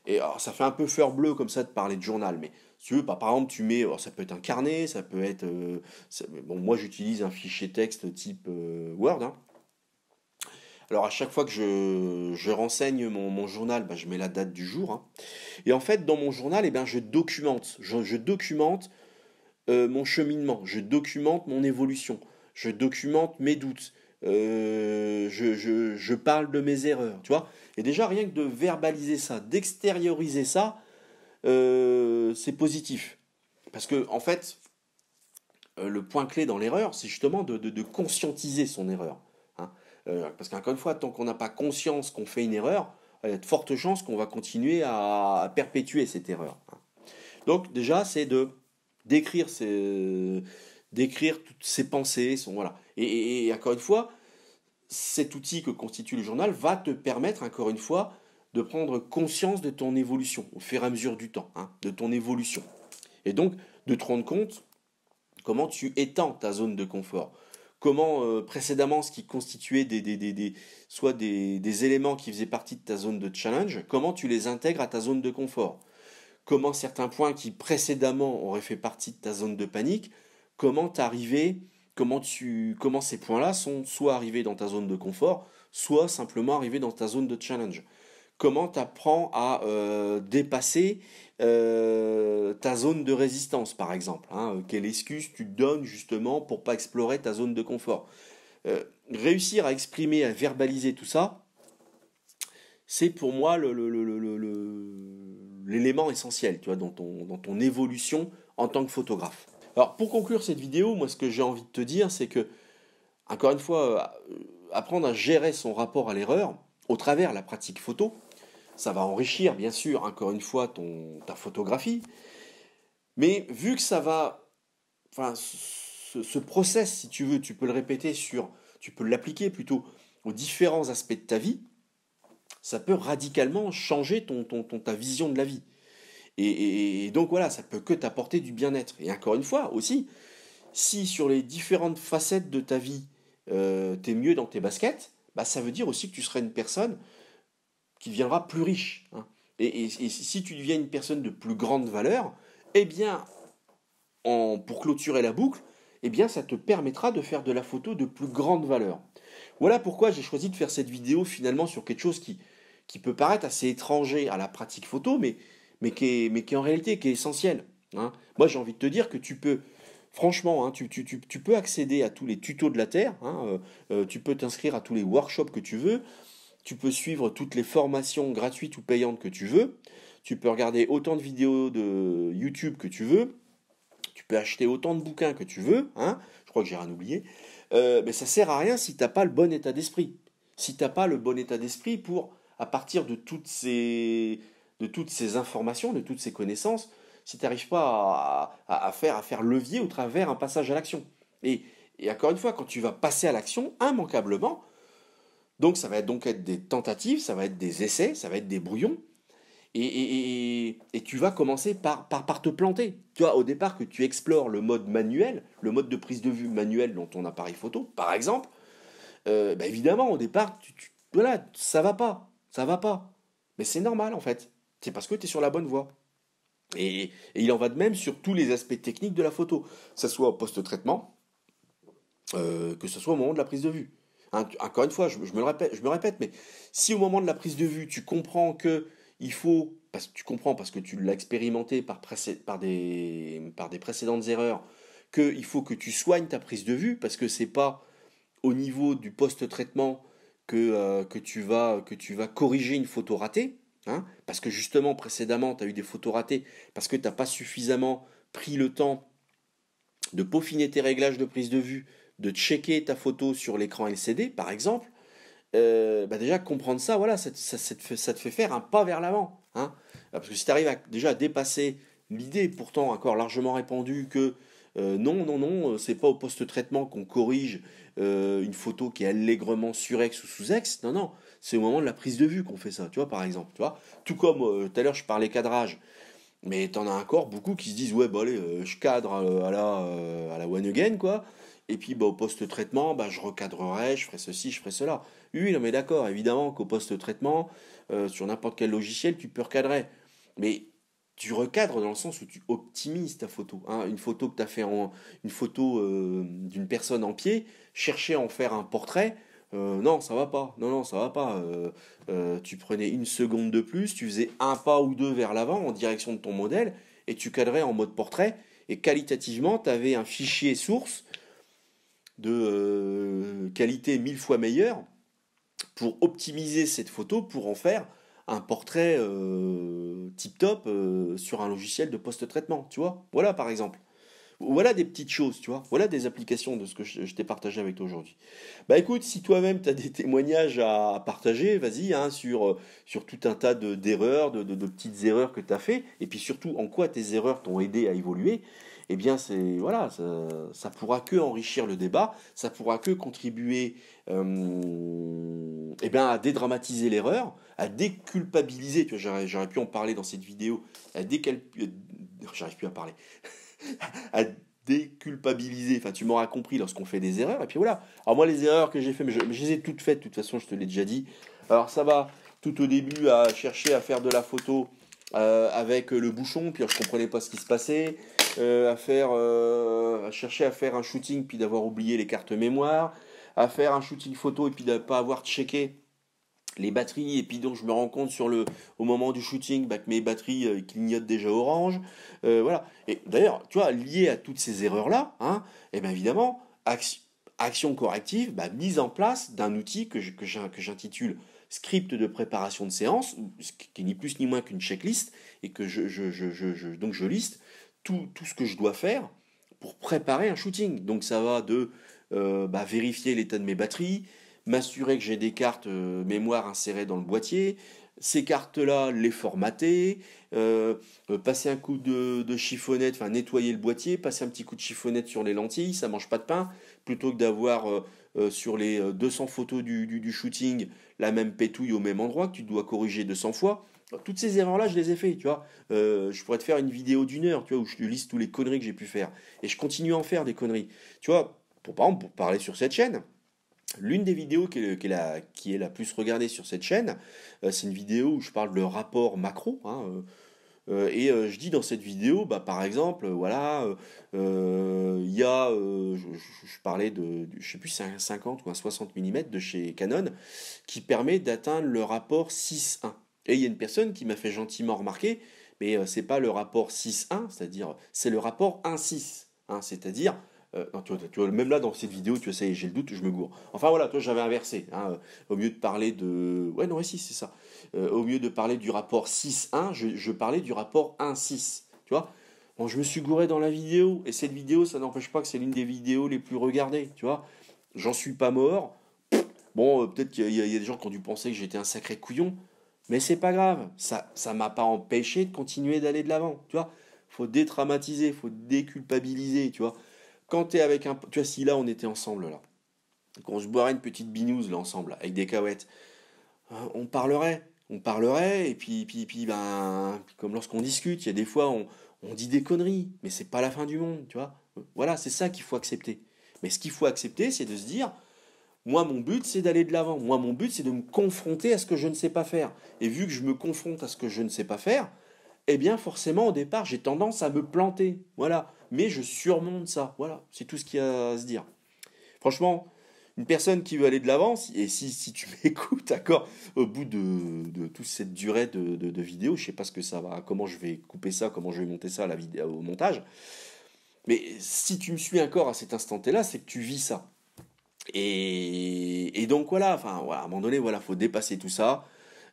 Et alors, ça fait un peu fleur bleue comme ça de parler de journal, mais si tu veux, par exemple, tu mets, alors, ça peut être un carnet, ça peut être, bon, moi j'utilise un fichier texte type Word. Hein. Alors à chaque fois que je renseigne mon journal, bah, je mets la date du jour. Hein. Et en fait, dans mon journal, eh ben, je documente. Je documente mon cheminement, je documente mon évolution, je documente mes doutes, je parle de mes erreurs, tu vois. Et déjà, rien que de verbaliser ça, d'extérioriser ça, c'est positif. Parce que, en fait, le point clé dans l'erreur, c'est justement de conscientiser son erreur. Hein. Parce qu'encore une fois, tant qu'on n'a pas conscience qu'on fait une erreur, il y a de fortes chances qu'on va continuer à perpétuer cette erreur. Hein. Donc déjà, c'est de d'écrire toutes ses pensées, voilà. Et encore une fois, cet outil que constitue le journal va te permettre, encore une fois, de prendre conscience de ton évolution au fur et à mesure du temps, hein, de ton évolution. Et donc, de te rendre compte comment tu étends ta zone de confort. Comment précédemment ce qui constituait soit des éléments qui faisaient partie de ta zone de challenge, comment tu les intègres à ta zone de confort. Comment certains points qui précédemment auraient fait partie de ta zone de panique, comment ces points-là sont soit arrivés dans ta zone de confort, soit simplement arrivés dans ta zone de challenge. Comment tu apprends à dépasser ta zone de résistance, par exemple. Hein, quelle excuse tu te donnes justement pour pas explorer ta zone de confort. Réussir à exprimer, à verbaliser tout ça, c'est pour moi l'élément essentiel, tu vois, dans ton évolution en tant que photographe. Alors, pour conclure cette vidéo, moi, ce que j'ai envie de te dire, c'est que, encore une fois, apprendre à gérer son rapport à l'erreur au travers de la pratique photo, ça va enrichir, bien sûr, encore une fois, ta photographie. Mais vu que ça va, enfin, ce process, si tu veux, tu peux le répéter tu peux l'appliquer plutôt aux différents aspects de ta vie, ça peut radicalement changer ta vision de la vie. Et donc voilà, ça peut que t'apporter du bien-être. Et encore une fois aussi, si sur les différentes facettes de ta vie, t'es mieux dans tes baskets, bah, ça veut dire aussi que tu seras une personne qui deviendra plus riche. Hein. Et si tu deviens une personne de plus grande valeur, eh bien, pour clôturer la boucle, eh bien, ça te permettra de faire de la photo de plus grande valeur. Voilà pourquoi j'ai choisi de faire cette vidéo finalement sur quelque chose qui peut paraître assez étranger à la pratique photo, mais qui est en réalité qui est essentiel. Hein. Moi, j'ai envie de te dire que tu peux, franchement, hein, tu peux accéder à tous les tutos de la Terre, hein, tu peux t'inscrire à tous les workshops que tu veux, tu peux suivre toutes les formations gratuites ou payantes que tu veux, tu peux regarder autant de vidéos de YouTube que tu veux, tu peux acheter autant de bouquins que tu veux, hein, je crois que j'ai rien oublié, mais ça sert à rien si tu n'as pas le bon état d'esprit. Si tu n'as pas le bon état d'esprit pour, à partir de toutes ces informations, de toutes ces connaissances, si tu n'arrives pas à faire levier au travers un passage à l'action. Et encore une fois, quand tu vas passer à l'action, immanquablement, donc ça va donc être des tentatives, ça va être des essais, ça va être des brouillons, et tu vas commencer par te planter. Tu vois, au départ que tu explores le mode manuel, le mode de prise de vue manuel dans ton appareil photo, par exemple, bah évidemment, au départ, voilà, ça va pas. Mais c'est normal, en fait. C'est parce que tu es sur la bonne voie. Et il en va de même sur tous les aspects techniques de la photo, que ce soit au post-traitement, que ce soit au moment de la prise de vue. Hein, encore une fois, je me répète, mais si au moment de la prise de vue, tu comprends que il faut, parce que tu l'as expérimenté par des précédentes erreurs, qu'il faut que tu soignes ta prise de vue, parce que c'est pas au niveau du post-traitement que tu vas corriger une photo ratée, hein, parce que justement précédemment tu as eu des photos ratées, parce que tu n'as pas suffisamment pris le temps de peaufiner tes réglages de prise de vue, de checker ta photo sur l'écran LCD par exemple, bah déjà comprendre ça, voilà, ça te fait faire un pas vers l'avant. Hein, parce que si tu arrives déjà à dépasser l'idée pourtant encore largement répandue que Non, c'est pas au post-traitement qu'on corrige une photo qui est allègrement surex ou sous-ex. Non, c'est au moment de la prise de vue qu'on fait ça, tu vois, par exemple. Tu vois, tout comme tout à l'heure, je parlais cadrage. Mais t'en as encore beaucoup qui se disent, ouais, bah allez, je cadre à la one again, quoi. Et puis, bah, au post-traitement, bah, je recadrerai, je ferai ceci, je ferai cela. Oui, non, mais d'accord, évidemment qu'au post-traitement, sur n'importe quel logiciel, tu peux recadrer. Mais tu recadres dans le sens où tu optimises ta photo, hein. Une photo que tu as fait une photo d'une personne en pied, chercher à en faire un portrait, non, ça va pas. Non, ça va pas. Tu prenais une seconde de plus, tu faisais un pas ou deux vers l'avant en direction de ton modèle et tu cadrais en mode portrait. Et qualitativement, tu avais un fichier source de qualité 1000 fois meilleure pour optimiser cette photo pour en faire un portrait tip-top sur un logiciel de post-traitement, tu vois. Voilà par exemple. Voilà des petites choses, tu vois. Voilà des applications de ce que je t'ai partagé avec toi aujourd'hui. Bah écoute, si toi-même tu as des témoignages à partager, vas-y, hein, sur tout un tas d'erreurs, de petites erreurs que tu as fait, et puis surtout en quoi tes erreurs t'ont aidé à évoluer, eh bien c'est voilà, ça pourra que enrichir le débat, ça pourra que contribuer eh bien, à dédramatiser l'erreur, à déculpabiliser, tu vois, j'aurais pu en parler dans cette vidéo, j'arrive plus à parler, à déculpabiliser. Enfin, tu m'auras compris lorsqu'on fait des erreurs. Et puis voilà. Alors moi, les erreurs que j'ai fait, mais je les ai toutes faites. De toute façon, je te l'ai déjà dit. Alors ça va tout au début à chercher à faire de la photo avec le bouchon, puis alors, je comprenais pas ce qui se passait. À chercher à faire un shooting, puis d'avoir oublié les cartes mémoire. À faire un shooting photo et puis de ne pas avoir checké les batteries, et puis donc je me rends compte au moment du shooting bah, que mes batteries clignotent déjà orange. Voilà. Et d'ailleurs, tu vois, lié à toutes ces erreurs-là, hein, et bien évidemment, action corrective, bah, mise en place d'un outil que j'intitule script de préparation de séance, qui est ni plus ni moins qu'une checklist, et que donc je liste tout ce que je dois faire pour préparer un shooting. Donc ça va de bah, vérifier l'état de mes batteries, m'assurer que j'ai des cartes mémoire insérées dans le boîtier, ces cartes-là, les formater, passer un coup de chiffonnette, enfin nettoyer le boîtier, passer un petit coup de chiffonnette sur les lentilles, ça mange pas de pain, plutôt que d'avoir sur les 200 photos du shooting la même pétouille au même endroit que tu dois corriger 200 fois. Toutes ces erreurs-là, je les ai fait, tu vois. Je pourrais te faire une vidéo d'1 heure, tu vois, où je te liste tous les conneries que j'ai pu faire. Et je continue à en faire des conneries. Tu vois, par exemple, pour parler sur cette chaîne, l'une des vidéos qui est la plus regardée sur cette chaîne, c'est une vidéo où je parle de rapport macro, hein, je dis dans cette vidéo, bah, par exemple, voilà, il y a, je parlais je sais plus, c'est un 50 ou un 60 mm de chez Canon, qui permet d'atteindre le rapport 6:1. Et il y a une personne qui m'a fait gentiment remarquer, mais c'est pas le rapport 6:1, c'est-à-dire, c'est le rapport 1:6, hein, c'est-à-dire non, tu vois, même là dans cette vidéo, tu vois, ça y est, j'ai le doute, je me gourre. Enfin voilà, toi j'avais inversé, hein, au lieu de parler de. Ouais, non, si, c'est ça. Au lieu de parler du rapport 6:1, je parlais du rapport 1:6. Tu vois. Bon, je me suis gouré dans la vidéo, et cette vidéo, ça n'empêche pas que c'est l'une des vidéos les plus regardées, tu vois. J'en suis pas mort. Bon, peut-être qu'il y a des gens qui ont dû penser que j'étais un sacré couillon, mais c'est pas grave. Ça m'a pas empêché de continuer d'aller de l'avant, tu vois. Faut détraumatiser, faut déculpabiliser, tu vois. Quand t'es avec un. Tu vois, si là on était ensemble, là, qu'on se boirait une petite binouse, là, ensemble, avec des cahuètes, hein, on parlerait. On parlerait, et puis ben, comme lorsqu'on discute, il y a des fois, on dit des conneries, mais c'est pas la fin du monde, tu vois. Voilà, c'est ça qu'il faut accepter. Mais ce qu'il faut accepter, c'est de se dire, moi, mon but, c'est d'aller de l'avant. Moi, mon but, c'est de me confronter à ce que je ne sais pas faire. Et vu que je me confronte à ce que je ne sais pas faire, eh bien forcément au départ j'ai tendance à me planter, voilà. Mais je surmonte ça, voilà. C'est tout ce qu'il y a à se dire. Franchement, une personne qui veut aller de l'avant, et si tu m'écoutes, d'accord, au bout de toute cette durée de vidéo, je sais pas ce que ça va, comment je vais couper ça, comment je vais monter ça à la vidéo, au montage, mais si tu me suis encore à cet instant-là, c'est que tu vis ça. Et donc voilà, enfin voilà, à un moment donné, voilà, faut dépasser tout ça.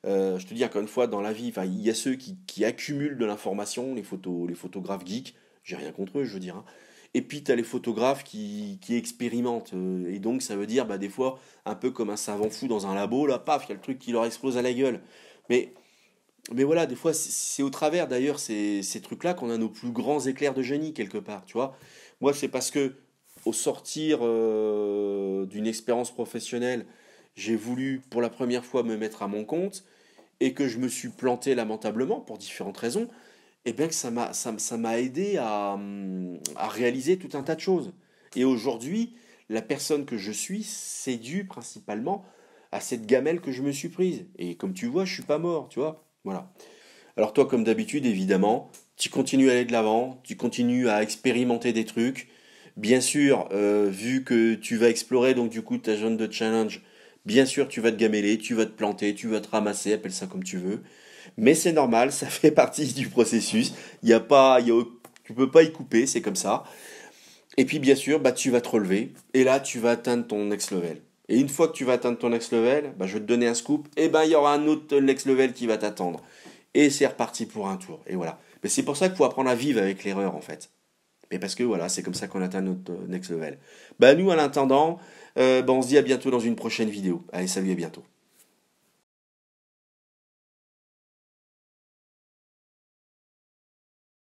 Je te dis encore une fois, dans la vie, enfin, il y a ceux qui accumulent de l'information, les photographes geeks, j'ai rien contre eux, je veux dire, hein. Et puis tu as les photographes qui expérimentent. Et donc ça veut dire, bah, des fois, un peu comme un savant fou dans un labo, là, paf, il y a le truc qui leur explose à la gueule. Mais, mais voilà, des fois, c'est au travers d'ailleurs ces trucs-là qu'on a nos plus grands éclairs de génie, quelque part, tu vois. Moi, c'est parce que au sortir d'une expérience professionnelle, j'ai voulu pour la première fois me mettre à mon compte et que je me suis planté lamentablement pour différentes raisons, et bien que ça m'a aidé à réaliser tout un tas de choses. Et aujourd'hui, la personne que je suis, c'est dû principalement à cette gamelle que je me suis prise. Et comme tu vois, je suis pas mort, tu vois. Voilà. Alors toi, comme d'habitude, évidemment, tu continues à aller de l'avant, tu continues à expérimenter des trucs. Bien sûr, vu que tu vas explorer donc du coup ta zone de challenge, bien sûr tu vas te gameler, tu vas te planter, tu vas te ramasser, appelle ça comme tu veux. Mais c'est normal, ça fait partie du processus. Il y a pas, il y a- Tu peux pas y couper, c'est comme ça. Et puis bien sûr, bah, tu vas te relever, et là tu vas atteindre ton next level. Et une fois que tu vas atteindre ton next level, bah, je vais te donner un scoop, et ben il y aura un autre next level qui va t'attendre. Et c'est reparti pour un tour. Et voilà. Mais c'est pour ça qu'il faut apprendre à vivre avec l'erreur en fait. Mais parce que voilà, c'est comme ça qu'on atteint notre next level. Bah nous, en attendant, bah, on se dit à bientôt dans une prochaine vidéo. Allez, salut, à bientôt.